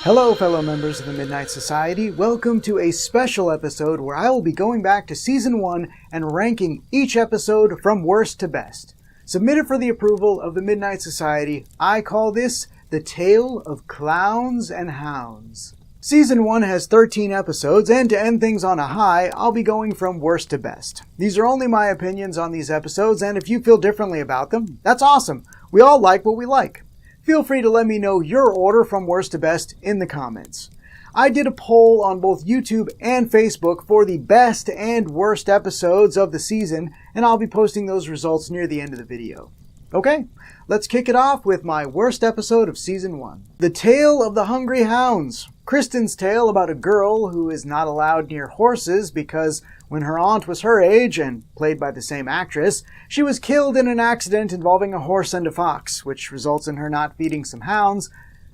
Hello fellow members of the Midnight Society, welcome to a special episode where I will be going back to Season 1 and ranking each episode from worst to best. Submitted for the approval of the Midnight Society, I call this The Tale of Clowns and Hounds. Season 1 has 13 episodes, and to end things on a high, I'll be going from worst to best. These are only my opinions on these episodes, and if you feel differently about them, that's awesome. We all like what we like. Feel free to let me know your order from worst to best in the comments. I did a poll on both YouTube and Facebook for the best and worst episodes of the season, and I'll be posting those results near the end of the video. Okay, let's kick it off with my worst episode of Season 1. The Tale of the Hungry Hounds. Kristen's tale about a girl who is not allowed near horses because when her aunt was her age, and played by the same actress, she was killed in an accident involving a horse and a fox, which results in her not feeding some hounds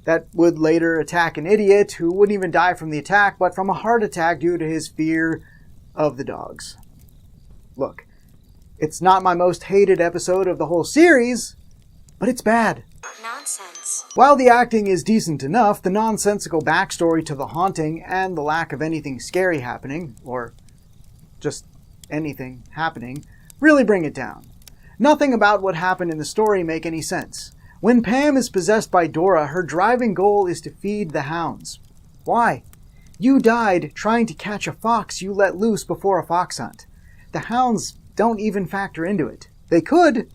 that would later attack an idiot who wouldn't even die from the attack, but from a heart attack due to his fear of the dogs. Look, it's not my most hated episode of the whole series, but it's bad. Nonsense. While the acting is decent enough, the nonsensical backstory to the haunting and the lack of anything scary happening, or just anything happening, really bring it down. Nothing about what happened in the story make any sense. When Pam is possessed by Dora, her driving goal is to feed the hounds. Why? You died trying to catch a fox you let loose before a fox hunt. The hounds don't even factor into it. They could,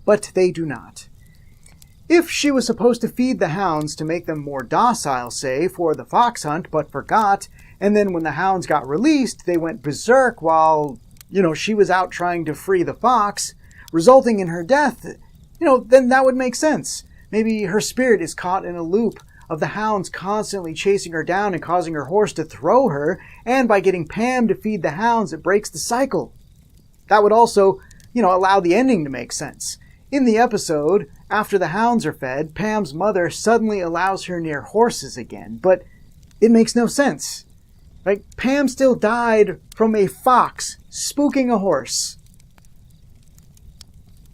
but they do not. If she was supposed to feed the hounds to make them more docile, say, for the fox hunt, but forgot, and then when the hounds got released, they went berserk while, she was out trying to free the fox, resulting in her death, then that would make sense. Maybe her spirit is caught in a loop of the hounds constantly chasing her down and causing her horse to throw her, and by getting Pam to feed the hounds, it breaks the cycle. That would also, allow the ending to make sense. In the episode, after the hounds are fed, Pam's mother suddenly allows her near horses again, but it makes no sense. Right? Pam still died from a fox spooking a horse.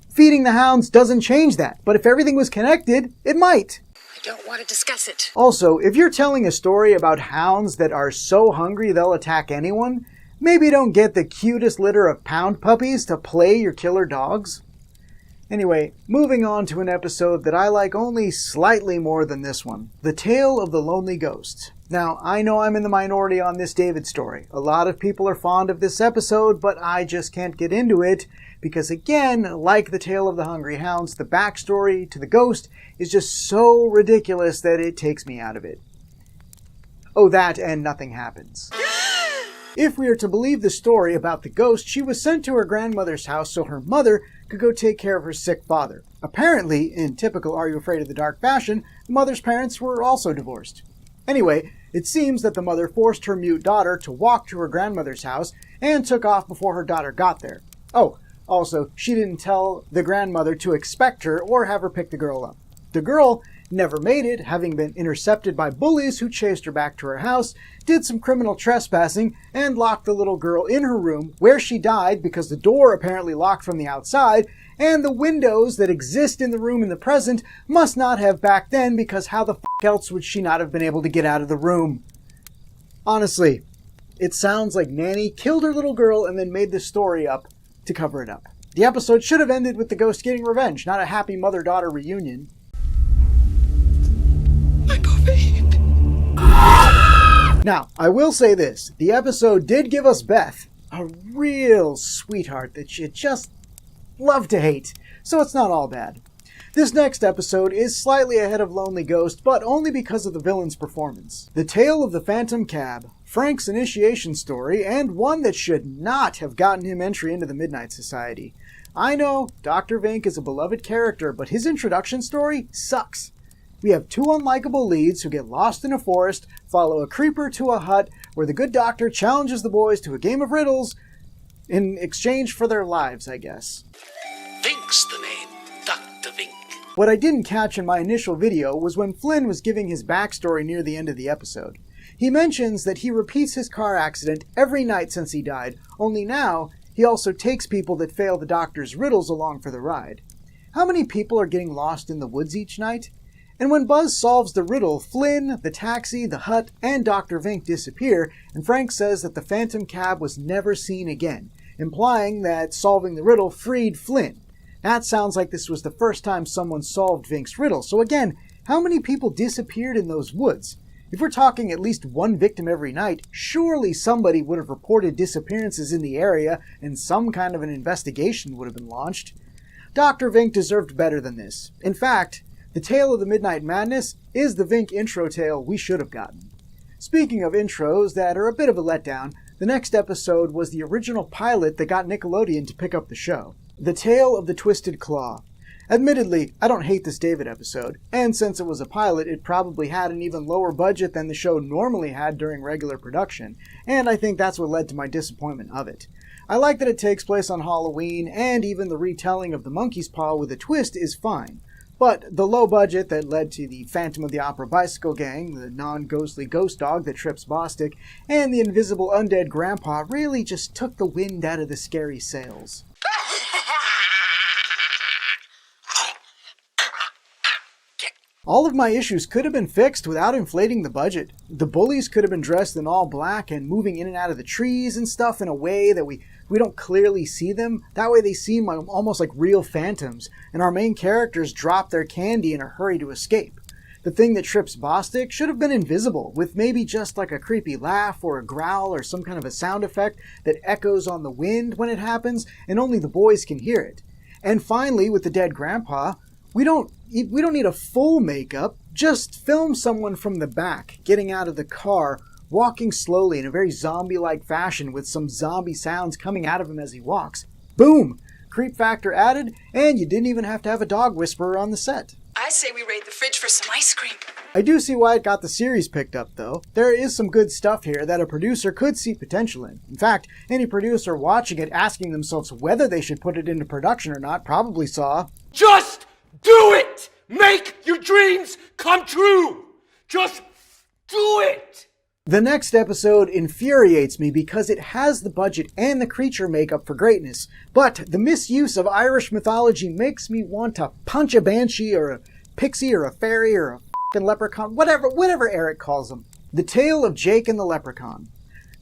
Feeding the hounds doesn't change that, but if everything was connected, it might. I don't want to discuss it. Also, if you're telling a story about hounds that are so hungry they'll attack anyone, maybe don't get the cutest litter of pound puppies to play your killer dogs. Anyway, moving on to an episode that I like only slightly more than this one. The Tale of the Lonely Ghost. Now, I know I'm in the minority on this David story. A lot of people are fond of this episode, but I just can't get into it because, again, like the Tale of the Hungry Hounds, the backstory to the ghost is just so ridiculous that it takes me out of it. Oh, that and nothing happens. If we are to believe the story about the ghost, she was sent to her grandmother's house so her mother could go take care of her sick father. Apparently, in typical Are You Afraid of the Dark fashion, the mother's parents were also divorced. Anyway, it seems that the mother forced her mute daughter to walk to her grandmother's house and took off before her daughter got there. Oh, also, she didn't tell the grandmother to expect her or have her pick the girl up. The girl never made it, having been intercepted by bullies who chased her back to her house, did some criminal trespassing, and locked the little girl in her room where she died because the door apparently locked from the outside, and the windows that exist in the room in the present must not have back then because how the f*** else would she not have been able to get out of the room? Honestly, it sounds like Nanny killed her little girl and then made this story up to cover it up. The episode should have ended with the ghost getting revenge, not a happy mother-daughter reunion. Now, I will say this. The episode did give us Beth, a real sweetheart that you just love to hate, so it's not all bad. This next episode is slightly ahead of Lonely Ghost, but only because of the villain's performance. The Tale of the Phantom Cab, Frank's initiation story, and one that should not have gotten him entry into the Midnight Society. I know, Dr. Vink is a beloved character, but his introduction story sucks. We have two unlikable leads who get lost in a forest, follow a creeper to a hut, where the good doctor challenges the boys to a game of riddles in exchange for their lives, I guess. Vink's the name, Dr. Vink. What I didn't catch in my initial video was when Flynn was giving his backstory near the end of the episode. He mentions that he repeats his car accident every night since he died, only now he also takes people that fail the doctor's riddles along for the ride. How many people are getting lost in the woods each night? And when Buzz solves the riddle, Flynn, the taxi, the hut, and Dr. Vink disappear, and Frank says that the phantom cab was never seen again, implying that solving the riddle freed Flynn. That sounds like this was the first time someone solved Vink's riddle, so again, how many people disappeared in those woods? If we're talking at least one victim every night, surely somebody would have reported disappearances in the area and some kind of an investigation would have been launched. Dr. Vink deserved better than this. In fact, the Tale of the Midnight Madness is the Vink intro tale we should have gotten. Speaking of intros that are a bit of a letdown, the next episode was the original pilot that got Nickelodeon to pick up the show. The Tale of the Twisted Claw. Admittedly, I don't hate this David episode, and since it was a pilot, it probably had an even lower budget than the show normally had during regular production, and I think that's what led to my disappointment of it. I like that it takes place on Halloween, and even the retelling of the Monkey's Paw with a twist is fine. But the low budget that led to the Phantom of the Opera bicycle gang, the non-ghostly ghost dog that trips Bostic, and the invisible undead grandpa really just took the wind out of the scary sails. All of my issues could have been fixed without inflating the budget. The bullies could have been dressed in all black and moving in and out of the trees and stuff in a way that we don't clearly see them. That way they seem almost like real phantoms, and our main characters drop their candy in a hurry to escape. The thing that trips Bostic should have been invisible, with maybe just like a creepy laugh or a growl or some kind of a sound effect that echoes on the wind when it happens, and only the boys can hear it. And finally, with the dead grandpa, we don't need a full makeup, just film someone from the back, getting out of the car, walking slowly in a very zombie-like fashion with some zombie sounds coming out of him as he walks. Boom! Creep factor added, and you didn't even have to have a dog whisperer on the set. I say we raid the fridge for some ice cream. I do see why it got the series picked up, though. There is some good stuff here that a producer could see potential in. In fact, any producer watching it asking themselves whether they should put it into production or not probably saw, "Just do it! Make your dreams come true! Just do it!" The next episode infuriates me because it has the budget and the creature makeup for greatness, but the misuse of Irish mythology makes me want to punch a banshee or a pixie or a fairy or a f***ing leprechaun, whatever Eric calls them. The Tale of Jake and the Leprechaun.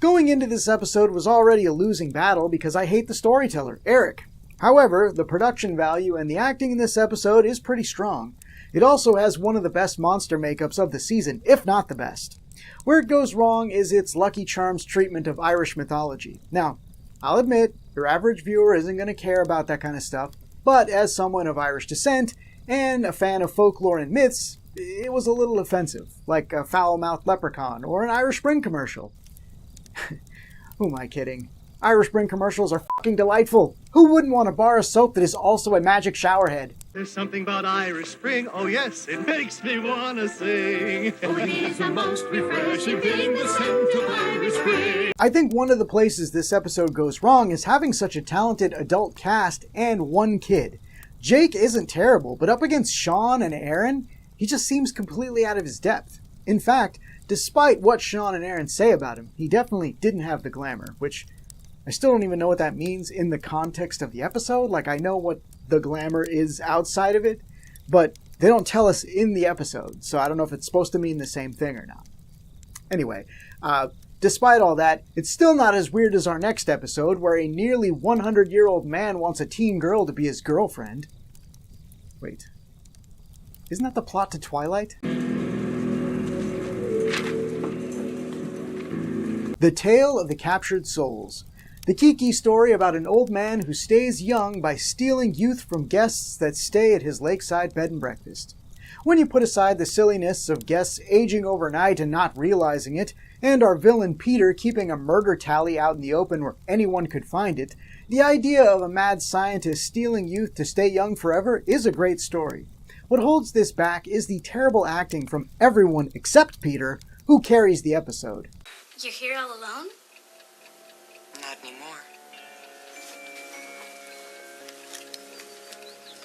Going into this episode was already a losing battle because I hate the storyteller, Eric. However, the production value and the acting in this episode is pretty strong. It also has one of the best monster makeups of the season, if not the best. Where it goes wrong is its Lucky Charms treatment of Irish mythology. Now, I'll admit, your average viewer isn't going to care about that kind of stuff, but as someone of Irish descent and a fan of folklore and myths, it was a little offensive, like a foul-mouthed leprechaun or an Irish Spring commercial. Who am I kidding? Irish Spring commercials are fucking delightful. Who wouldn't want a bar of soap that is also a magic showerhead? There's something about Irish Spring, oh yes, it makes me wanna sing. Oh, it is the most refreshing thing, the scent of Irish Spring. I think one of the places this episode goes wrong is having such a talented adult cast and one kid. Jake isn't terrible, but up against Sean and Aaron, he just seems completely out of his depth. In fact, despite what Sean and Aaron say about him, he definitely didn't have the glamour, which I still don't even know what that means in the context of the episode. Like, I know what the glamour is outside of it, but they don't tell us in the episode, so I don't know if it's supposed to mean the same thing or not. Anyway, despite all that, it's still not as weird as our next episode, where a nearly 100-year-old man wants a teen girl to be his girlfriend. Wait, isn't that the plot to Twilight? The Tale of the Captured Souls. The Kiki story about an old man who stays young by stealing youth from guests that stay at his lakeside bed and breakfast. When you put aside the silliness of guests aging overnight and not realizing it, and our villain Peter keeping a murder tally out in the open where anyone could find it, the idea of a mad scientist stealing youth to stay young forever is a great story. What holds this back is the terrible acting from everyone except Peter, who carries the episode. You're here all alone? Not anymore.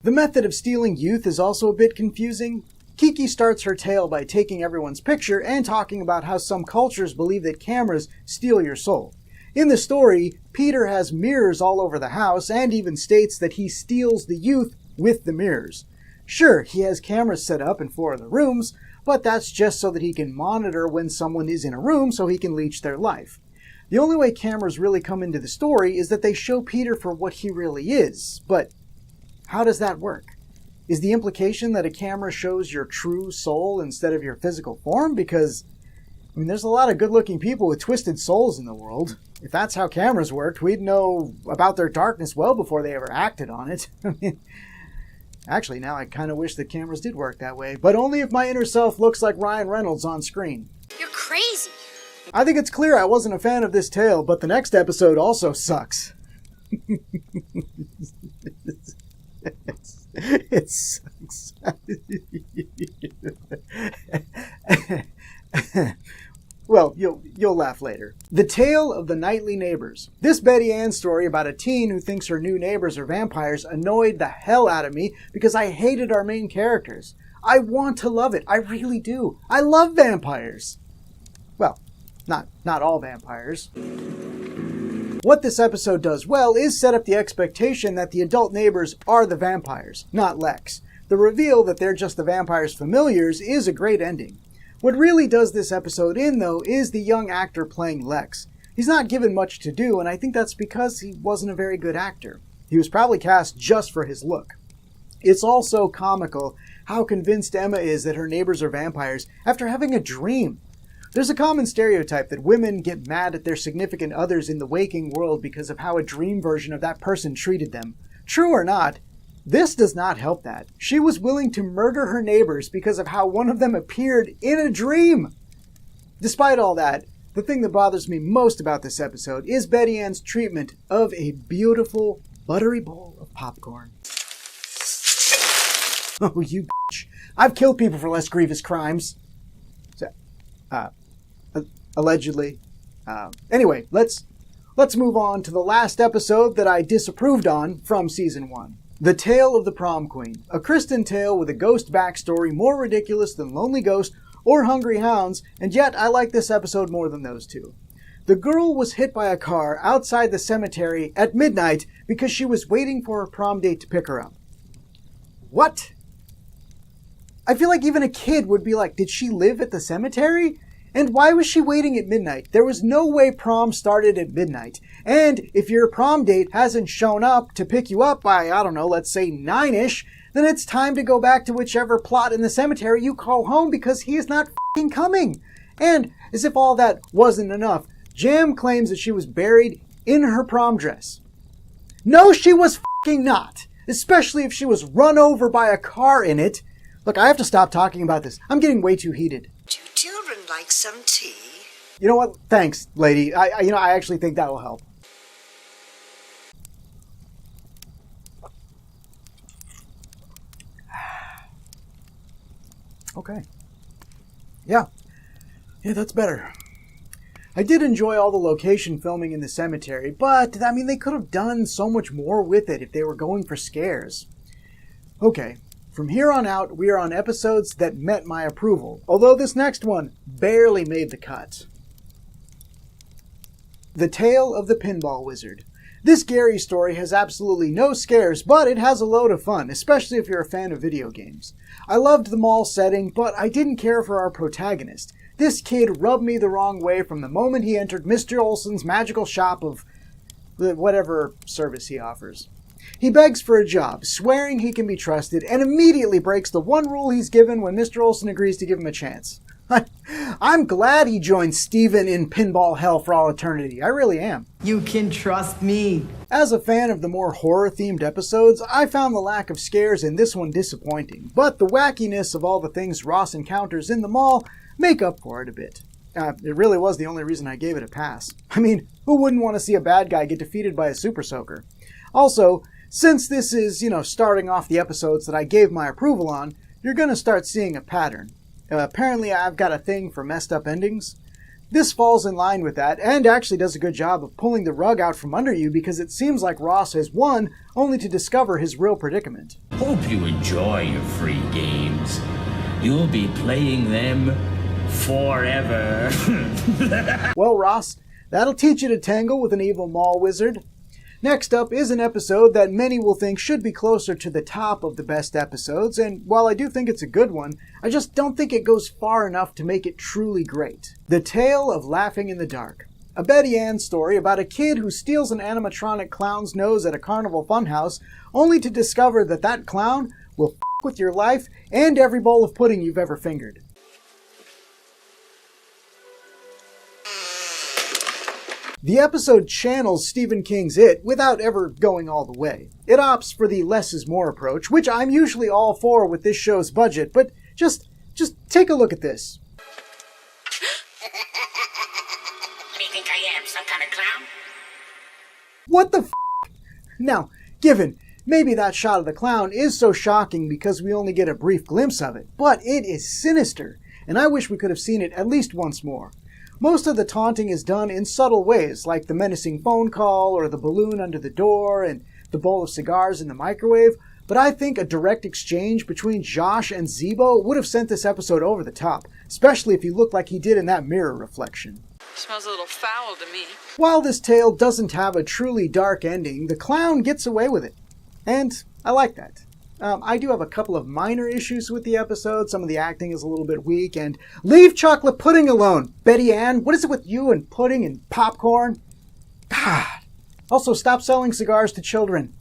The method of stealing youth is also a bit confusing. Kiki starts her tale by taking everyone's picture and talking about how some cultures believe that cameras steal your soul. In the story, Peter has mirrors all over the house and even states that he steals the youth with the mirrors. Sure, he has cameras set up in 4 of the rooms, but that's just so that he can monitor when someone is in a room so he can leech their life. The only way cameras really come into the story is that they show Peter for what he really is. But how does that work? Is the implication that a camera shows your true soul instead of your physical form? Because, I mean, there's a lot of good-looking people with twisted souls in the world. If that's how cameras worked, we'd know about their darkness well before they ever acted on it. I mean, actually, now I kind of wish that cameras did work that way, but only if my inner self looks like Ryan Reynolds on screen. You're crazy. I think it's clear I wasn't a fan of this tale, but the next episode also sucks. It sucks. Well, you'll laugh later. The Tale of the Nightly Neighbors. This Betty Ann story about a teen who thinks her new neighbors are vampires annoyed the hell out of me because I hated our main characters. I want to love it. I really do. I love vampires. Well, not all vampires. What this episode does well is set up the expectation that the adult neighbors are the vampires, not Lex. The reveal that they're just the vampire's familiars is a great ending. What really does this episode in, though, is the young actor playing Lex. He's not given much to do, and I think that's because he wasn't a very good actor. He was probably cast just for his look. It's also comical how convinced Emma is that her neighbors are vampires after having a dream. There's a common stereotype that women get mad at their significant others in the waking world because of how a dream version of that person treated them. True or not, this does not help that. She was willing to murder her neighbors because of how one of them appeared in a dream. Despite all that, the thing that bothers me most about this episode is Betty Ann's treatment of a beautiful, buttery bowl of popcorn. Oh, you bitch. I've killed people for less grievous crimes. Allegedly. Anyway, let's move on to the last episode that I disapproved on from Season 1. The Tale of the Prom Queen, a Kristen tale with a ghost backstory more ridiculous than Lonely Ghost or Hungry Hounds, and yet I like this episode more than those two. The girl was hit by a car outside the cemetery at midnight because she was waiting for her prom date to pick her up. What? I feel like even a kid would be like, did she live at the cemetery? And why was she waiting at midnight? There was no way prom started at midnight. And if your prom date hasn't shown up to pick you up by, I don't know, let's say 9-ish, then it's time to go back to whichever plot in the cemetery you call home because he is not f***ing coming. And as if all that wasn't enough, Jam claims that she was buried in her prom dress. No, she was f***ing not. Especially if she was run over by a car in it. Look, I have to stop talking about this. I'm getting way too heated. Do children like some tea? You know what? Thanks, lady. I actually think that will help. Okay. Yeah, that's better. I did enjoy all the location filming in the cemetery, but, I mean, they could have done so much more with it if they were going for scares. Okay, from here on out, we are on episodes that met my approval, although this next one barely made the cut. The Tale of the Pinball Wizard. This Gary story has absolutely no scares, but it has a load of fun, especially if you're a fan of video games. I loved the mall setting, but I didn't care for our protagonist. This kid rubbed me the wrong way from the moment he entered Mr. Olson's magical shop of whatever service he offers. He begs for a job, swearing he can be trusted, and immediately breaks the one rule he's given when Mr. Olson agrees to give him a chance. I'm glad he joined Steven in pinball hell for all eternity. I really am. You can trust me. As a fan of the more horror-themed episodes, I found the lack of scares in this one disappointing, but the wackiness of all the things Ross encounters in the mall make up for it a bit. It really was the only reason I gave it a pass. I mean, who wouldn't want to see a bad guy get defeated by a super soaker? Also, since this is, starting off the episodes that I gave my approval on, you're going to start seeing a pattern. Apparently I've got a thing for messed up endings. This falls in line with that, and actually does a good job of pulling the rug out from under you because it seems like Ross has won only to discover his real predicament. Hope you enjoy your free games. You'll be playing them forever. Well, Ross, that'll teach you to tangle with an evil mall wizard. Next up is an episode that many will think should be closer to the top of the best episodes, and while I do think it's a good one, I just don't think it goes far enough to make it truly great. The Tale of Laughing in the Dark. A Betty Ann story about a kid who steals an animatronic clown's nose at a carnival funhouse, only to discover that that clown will f*** with your life and every bowl of pudding you've ever fingered. The episode channels Stephen King's It without ever going all the way. It opts for the less is more approach, which I'm usually all for with this show's budget, but just take a look at this. What do you think I am, some kind of clown? What the f***? Now, given, maybe that shot of the clown is so shocking because we only get a brief glimpse of it, but it is sinister, and I wish we could have seen it at least once more. Most of the taunting is done in subtle ways, like the menacing phone call, or the balloon under the door, and the bowl of cigars in the microwave, but I think a direct exchange between Josh and Zebo would have sent this episode over the top, especially if he looked like he did in that mirror reflection. Smells a little foul to me. While this tale doesn't have a truly dark ending, the clown gets away with it. And I like that. I do have a couple of minor issues with the episode. Some of the acting is a little bit weak, and leave chocolate pudding alone! Betty Ann, what is it with you and pudding and popcorn? God. Also, stop selling cigars to children.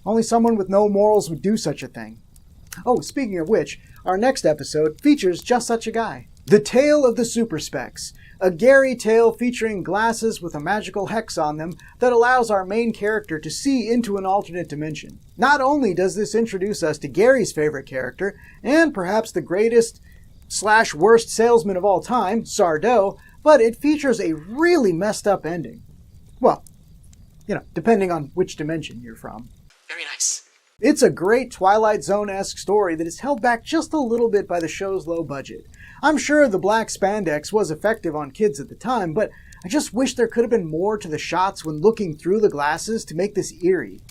Only someone with no morals would do such a thing. Oh, speaking of which, our next episode features just such a guy. The Tale of the Super Specs. A Gary tale featuring glasses with a magical hex on them that allows our main character to see into an alternate dimension. Not only does this introduce us to Gary's favorite character, and perhaps the greatest/worst salesman of all time, Sardo, but it features a really messed up ending. Well, depending on which dimension you're from. Very nice. It's a great Twilight Zone-esque story that is held back just a little bit by the show's low budget. I'm sure the black spandex was effective on kids at the time, but I just wish there could have been more to the shots when looking through the glasses to make this eerie.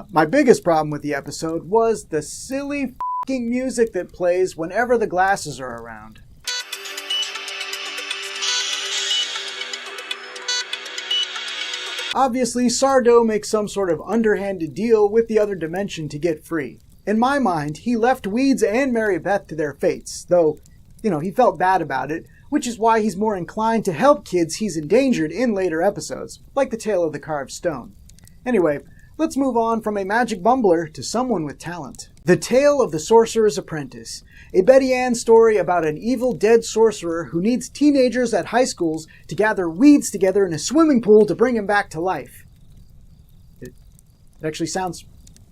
My biggest problem with the episode was the silly f***ing music that plays whenever the glasses are around. Obviously, Sardo makes some sort of underhanded deal with the other dimension to get free. In my mind, he left Weeds and Mary Beth to their fates, though, he felt bad about it, which is why he's more inclined to help kids he's endangered in later episodes, like the Tale of the Carved Stone. Anyway, let's move on from a magic bumbler to someone with talent. The Tale of the Sorcerers Apprentice, a Betty Ann story about an evil dead sorcerer who needs teenagers at high schools to gather weeds together in a swimming pool to bring him back to life. It actually sounds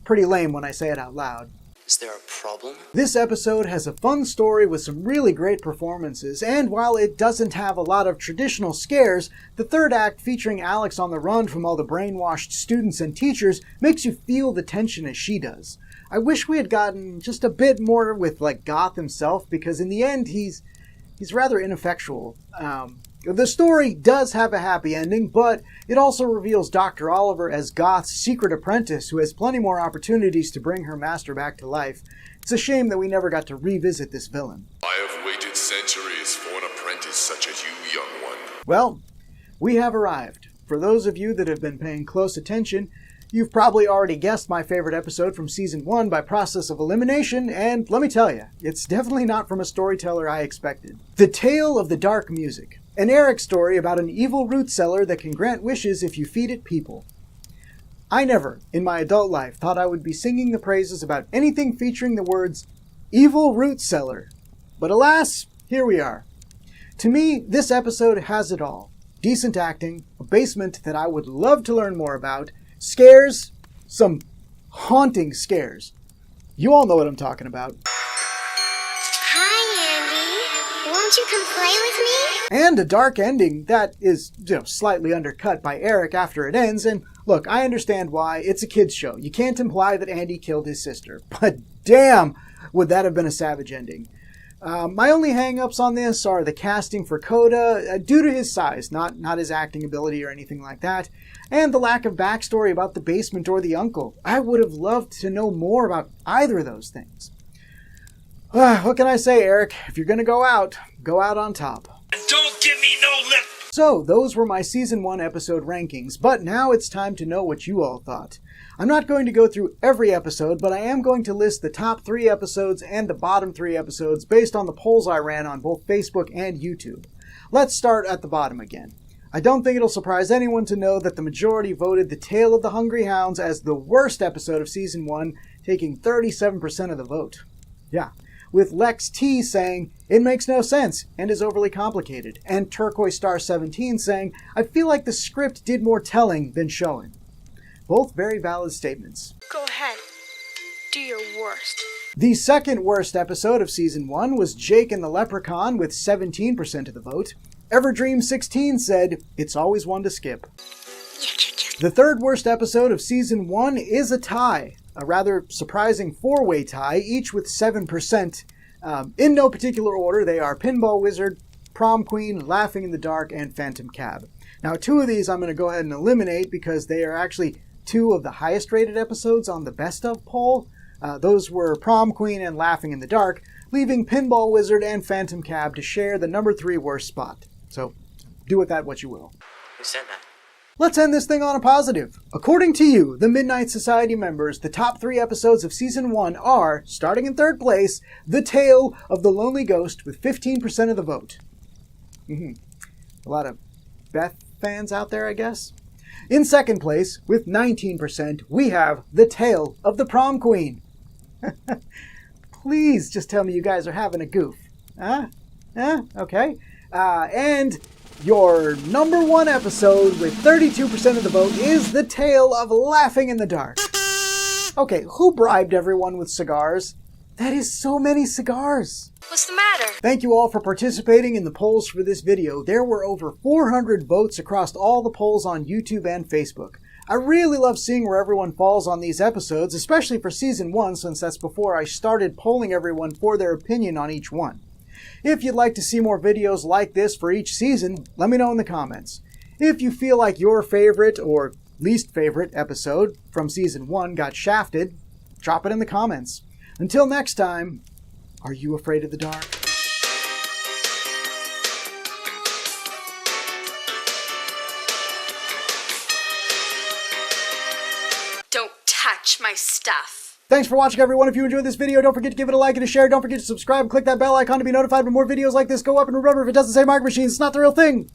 pretty lame when I say it out loud. Is there a problem? This episode has a fun story with some really great performances, and while it doesn't have a lot of traditional scares, the third act featuring Alex on the run from all the brainwashed students and teachers makes you feel the tension as she does. I wish we had gotten just a bit more with Goth himself, because in the end he's rather ineffectual. The story does have a happy ending, but it also reveals Dr. Oliver as Goth's secret apprentice, who has plenty more opportunities to bring her master back to life. It's a shame that we never got to revisit this villain. I have waited centuries for an apprentice such as you, young one. Well, we have arrived. For those of you that have been paying close attention, you've probably already guessed my favorite episode from Season 1 by process of elimination, and let me tell you, it's definitely not from a storyteller I expected. The Tale of the Dark Music. An Eric story about an evil root cellar that can grant wishes if you feed it people. I never, in my adult life, thought I would be singing the praises about anything featuring the words, evil root cellar. But alas, here we are. To me, this episode has it all. Decent acting, a basement that I would love to learn more about, scares, some haunting scares. You all know what I'm talking about. Hi, Andy. Won't you come play with me? And a dark ending that is, slightly undercut by Eric after it ends. And look, I understand why. It's a kid's show. You can't imply that Andy killed his sister. But damn, would that have been a savage ending. My only hang-ups on this are the casting for Coda, due to his size, not his acting ability or anything like that, and the lack of backstory about the basement or the uncle. I would have loved to know more about either of those things. What can I say, Eric? If you're going to go out on top. Don't give me no lip So, those were my Season 1 episode rankings, but now it's time to know what you all thought. I'm not going to go through every episode, but I am going to list the top 3 episodes and the bottom 3 episodes based on the polls I ran on both Facebook and YouTube. Let's start at the bottom again. I don't think it'll surprise anyone to know that the majority voted The Tale of the Hungry Hounds as the worst episode of Season 1, taking 37% of the vote. Yeah, with Lex T saying, "It makes no sense and is overly complicated," and Turquoise Star 17 saying, "I feel like the script did more telling than showing." Both very valid statements. Go ahead. Do your worst. The second worst episode of Season 1 was Jake and the Leprechaun with 17% of the vote. Everdream16 said, "It's always one to skip." The third worst episode of Season 1 is a tie. A rather surprising 4-way tie, each with 7%. In no particular order, they are Pinball Wizard, Prom Queen, Laughing in the Dark, and Phantom Cab. Now, 2 of these I'm going to go ahead and eliminate because they are actually 2 of the highest rated episodes on the Best Of poll. Those were Prom Queen and Laughing in the Dark, leaving Pinball Wizard and Phantom Cab to share the number 3 worst spot. So, do with that what you will. Who said that? Let's end this thing on a positive. According to you, the Midnight Society members, the top 3 episodes of Season 1 are, starting in 3rd place, The Tale of the Lonely Ghost with 15% of the vote. A lot of Beth fans out there, I guess. In 2nd place, with 19%, we have The Tale of the Prom Queen. Please just tell me you guys are having a goof. Okay. And your number 1 episode with 32% of the vote is The Tale of Laughing in the Dark. Okay, who bribed everyone with cigars? That is so many cigars. What's the matter? Thank you all for participating in the polls for this video. There were over 400 votes across all the polls on YouTube and Facebook. I really love seeing where everyone falls on these episodes, especially for Season 1, since that's before I started polling everyone for their opinion on each one. If you'd like to see more videos like this for each season, let me know in the comments. If you feel like your favorite or least favorite episode from Season 1 got shafted, drop it in the comments. Until next time, are you afraid of the dark? Don't touch my stuff. Thanks for watching, everyone. If you enjoyed this video, don't forget to give it a like and a share. Don't forget to subscribe and click that bell icon to be notified when more videos like this go up. And remember, if it doesn't say Mark Machines, it's not the real thing.